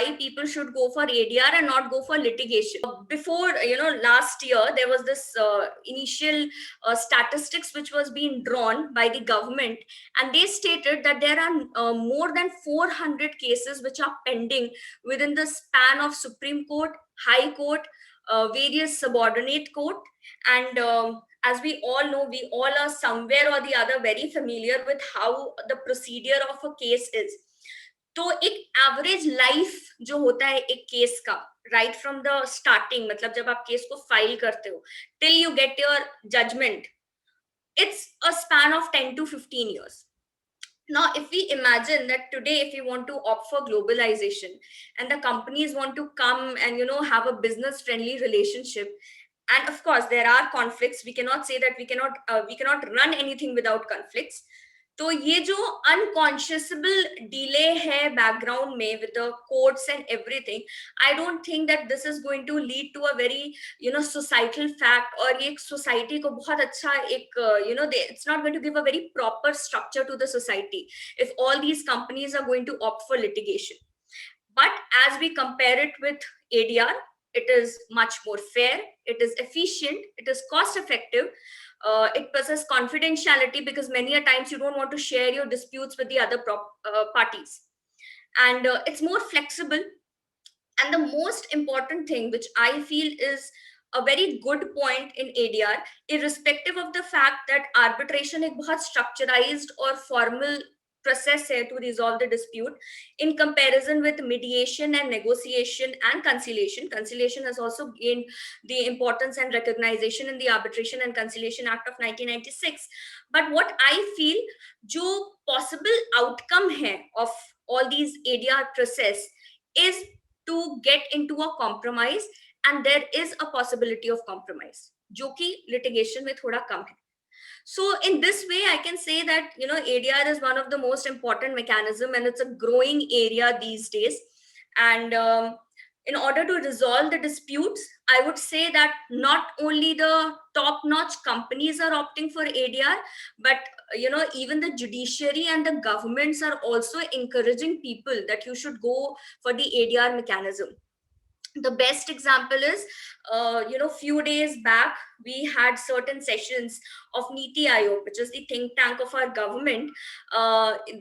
why people should go for ADR and not go for litigation. Before, last year, there was this initial statistics which was being drawn by the government, and they stated that there are more than 400 cases which are pending within the span of Supreme Court, High Court, various subordinate court, and as we all know, we all are somewhere or the other very familiar with how the procedure of a case is. तो एक average life जो होता है एक case का, right from the starting, मतलब जब आप केस को फाइल करते हो till you get your judgement, it's a span of 10 to 15 years. Now, if we imagine that today, if we want to opt for globalization and the companies want to come and, have a business friendly relationship, and of course there are conflicts, we cannot say that we cannot run anything without conflicts. तो ये जो unconscionable delay है background में with the courts and everything, I don't think that this is going to lead to a very societal fact, और ये society को बहुत अच्छा एक it's not going to give a very proper structure to the society if all these companies are going to opt for litigation. But as we compare it with ADR, it is much more fair, it is efficient, it is cost effective. It possesses confidentiality because many a times you don't want to share your disputes with the other parties, and it's more flexible. And the most important thing which I feel is a very good point in ADR, irrespective of the fact that arbitration एक बहुत structurized or formal process है to resolve the dispute, in comparison with mediation and negotiation and conciliation. Conciliation has also gained the importance and recognition in the Arbitration and Conciliation Act of 1996. But what I feel, जो possible outcome है of all these ADR process is to get into a compromise, and there is a possibility of compromise, जो कि litigation में थोड़ा कम है. So in this way, I can say that, ADR is one of the most important mechanism, and it's a growing area these days. And in order to resolve the disputes, I would say that not only the top-notch companies are opting for ADR, but, even the judiciary and the governments are also encouraging people that you should go for the ADR mechanism. The best example is, few days back, we had certain sessions of Niti Aayog, which is the think tank of our government.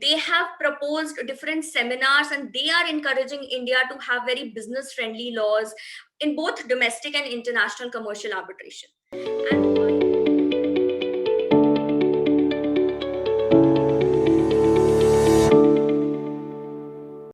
They have proposed different seminars, and they are encouraging India to have very business friendly laws in both domestic and international commercial arbitration. And